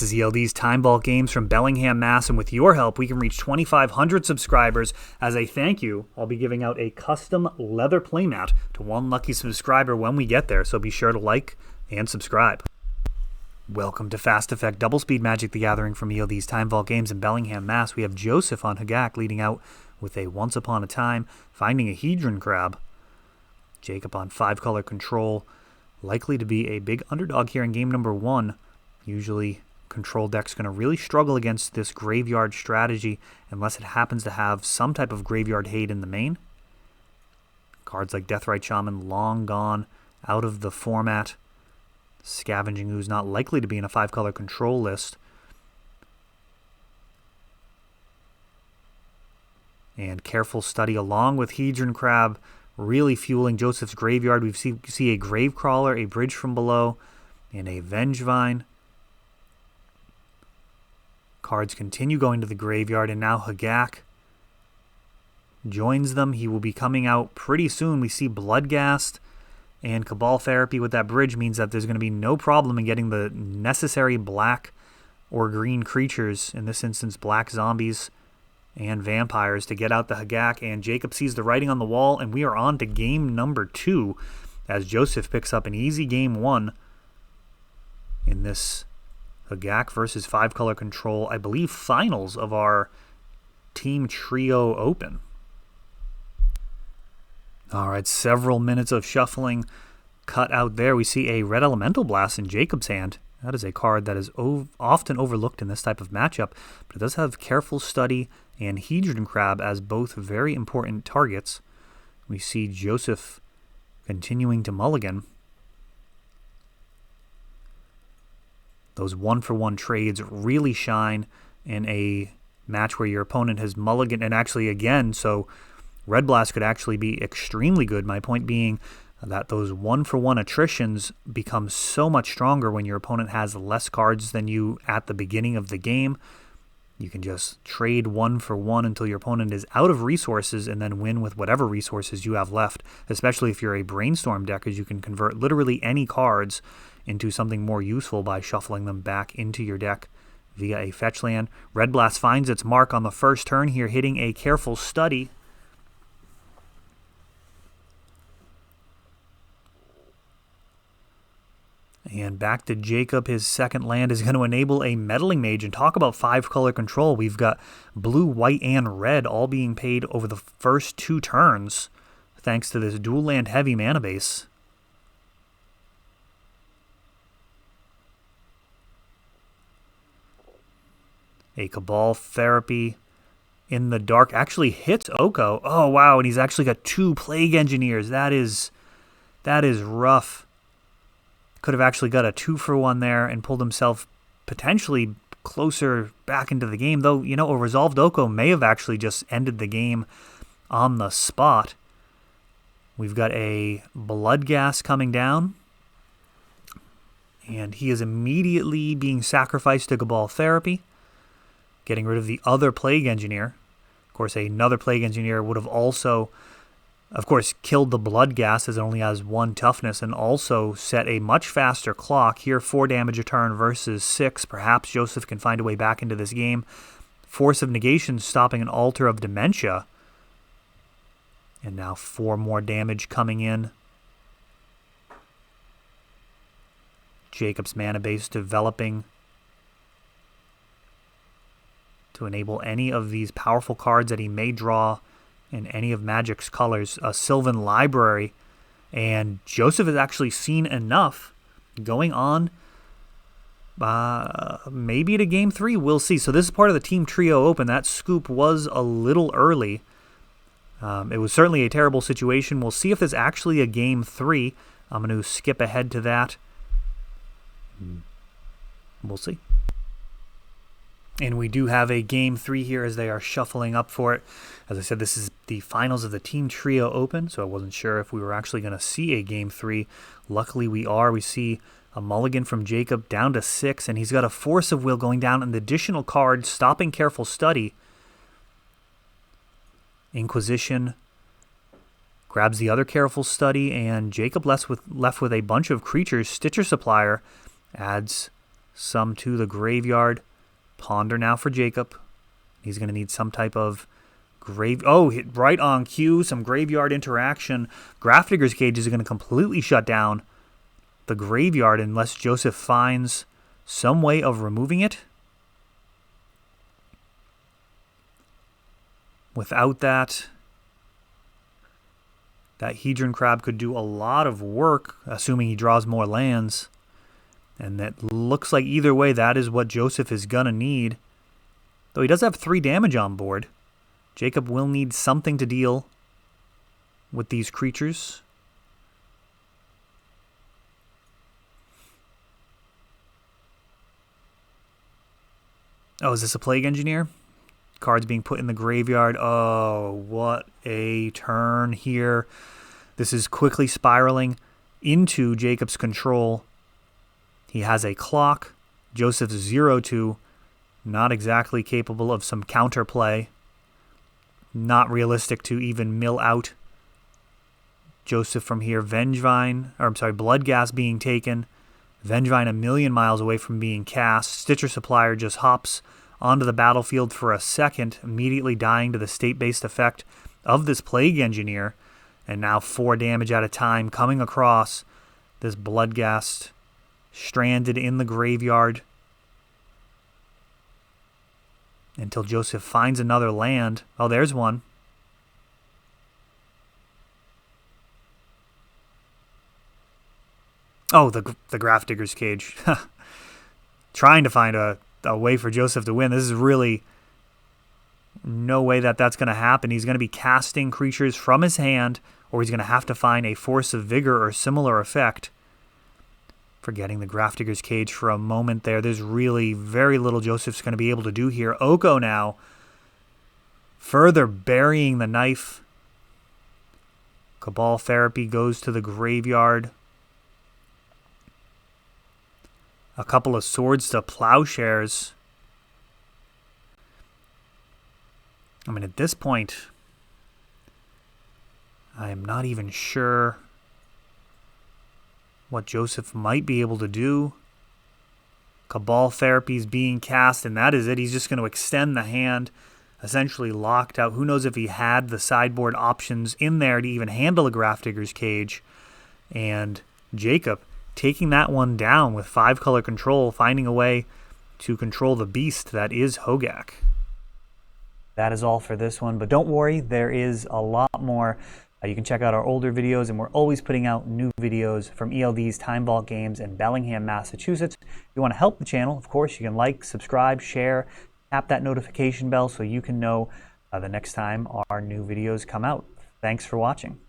This is ELD's Time Ball Games from Bellingham, Mass. And with your help, we can reach 2,500 subscribers. As a thank you, I'll be giving out a custom leather playmat to one lucky subscriber when we get there. So be sure to like and subscribe. Welcome to Fast Effect Double Speed Magic the Gathering from ELD's Time Ball Games in Bellingham, Mass. We have Joseph on Hogaak leading out with a Once Upon a Time, finding a Hedron Crab. Jacob on 5-color control, likely to be a big underdog here in game number 1. Usually, control deck's going to really struggle against this graveyard strategy unless it happens to have some type of graveyard hate in the main. Cards like Deathrite Shaman long gone out of the format. Scavenging Ooze not likely to be in a 5-color control list. And Careful Study along with Hedron Crab really fueling Joseph's graveyard. We see a Gravecrawler, a Bridge from Below, and a Vengevine. Cards continue going to the graveyard, and now Hogaak joins them. He will be coming out pretty soon. We see Bloodghast and Cabal Therapy with that bridge means that there's going to be no problem in getting the necessary black or green creatures, in this instance black zombies and vampires, to get out the Hogaak. And Jacob sees the writing on the wall, and we are on to game number 2 as Joseph picks up an easy game 1 in this Hogaak versus 5-color control, I believe, finals of our Team Trio Open. All right, several minutes of shuffling cut out there. We see a Red Elemental Blast in Jacob's hand. That is a card that is often overlooked in this type of matchup, but it does have Careful Study and Hedron Crab as both very important targets. We see Joseph continuing to mulligan. Those 1-for-1 trades really shine in a match where your opponent has mulliganed, and actually again, so Red Blast could actually be extremely good. My point being that those 1-for-1 attritions become so much stronger when your opponent has less cards than you at the beginning of the game. You can just trade 1-for-1 until your opponent is out of resources and then win with whatever resources you have left, especially if you're a Brainstorm deck, as you can convert literally any cards into something more useful by shuffling them back into your deck via a fetch land. Red Blast finds its mark on the first turn here, hitting a Careful Study. And back to Jacob. His second land is going to enable a Meddling Mage. And talk about 5-color control. We've got blue, white, and red all being paid over the first 2 turns thanks to this dual land heavy mana base. A Cabal Therapy in the dark actually hits Oko. Oh, wow, and he's actually got 2 Plague Engineers. That is rough. Could have actually got a 2-for-1 there and pulled himself potentially closer back into the game. Though, you know, a Resolved Oko may have actually just ended the game on the spot. We've got a Bloodghast coming down. And he is immediately being sacrificed to Cabal Therapy, getting rid of the other Plague Engineer. Of course, another Plague Engineer would have also, of course, killed the Bloodghast as it only has 1 toughness, and also set a much faster clock. Here, 4 damage a turn versus 6. Perhaps Joseph can find a way back into this game. Force of Negation stopping an Altar of Dementia. And now 4 more damage coming in. Jacob's mana base developing to enable any of these powerful cards that he may draw in any of Magic's colors. A Sylvan Library, and Joseph has actually seen enough going on maybe to game 3. We'll see. So this is part of the Team Trio Open. That scoop was a little early. It was certainly a terrible situation. We'll see if there's actually a game 3. I'm going to skip ahead to that. We'll see. And we do have a game 3 here as they are shuffling up for it. As I said, this is the finals of the Team Trio Open, so I wasn't sure if we were actually going to see a game 3. Luckily we are. We see a mulligan from Jacob down to 6, and he's got a Force of Will going down, and the additional card stopping Careful Study. Inquisition grabs the other Careful Study, and Jacob left with a bunch of creatures. Stitcher Supplier adds some to the graveyard. Ponder now for Jacob. He's going to need some type of hit right on cue, some graveyard interaction. Grafdigger's Cage is going to completely shut down the graveyard unless Joseph finds some way of removing it. Without that, that Hedron Crab could do a lot of work, assuming he draws more lands. And that looks like either way, that is what Joseph is going to need. Though he does have 3 damage on board, Jacob will need something to deal with these creatures. Oh, is this a Plague Engineer? Cards being put in the graveyard. Oh, what a turn here. This is quickly spiraling into Jacob's control. He has a clock. Joseph's 0-2. Not exactly capable of some counterplay. Not realistic to even mill out Joseph from here. Bloodghast being taken. Vengevine a million miles away from being cast. Stitcher Supplier just hops onto the battlefield for a second, immediately dying to the state-based effect of this Plague Engineer. And now 4 damage at a time coming across this Bloodghast, stranded in the graveyard until Joseph finds another land. Oh, there's one. Oh, the Grafdigger's Cage. Trying to find a way for Joseph to win. This is really no way that that's going to happen. He's going to be casting creatures from his hand, or he's going to have to find a Force of Vigor or similar effect. Forgetting the Grafdigger's Cage for a moment there. There's really very little Joseph's going to be able to do here. Oko now further burying the knife. Cabal Therapy goes to the graveyard. A couple of Swords to Plowshares. I mean, at this point, I am not even sure what Joseph might be able to do. Cabal Therapy is being cast, and that is it. He's just going to extend the hand, essentially locked out. Who knows if he had the sideboard options in there to even handle a Grafdigger's Cage. And Jacob taking that one down with 5-color control, finding a way to control the beast that is Hogaak. That is all for this one, but don't worry, there is a lot more. You can check out our older videos, and we're always putting out new videos from ELD's Time Vault Games in Bellingham, Massachusetts. If you want to help the channel, of course, you can like, subscribe, share, tap that notification bell so you can know the next time our new videos come out. Thanks for watching.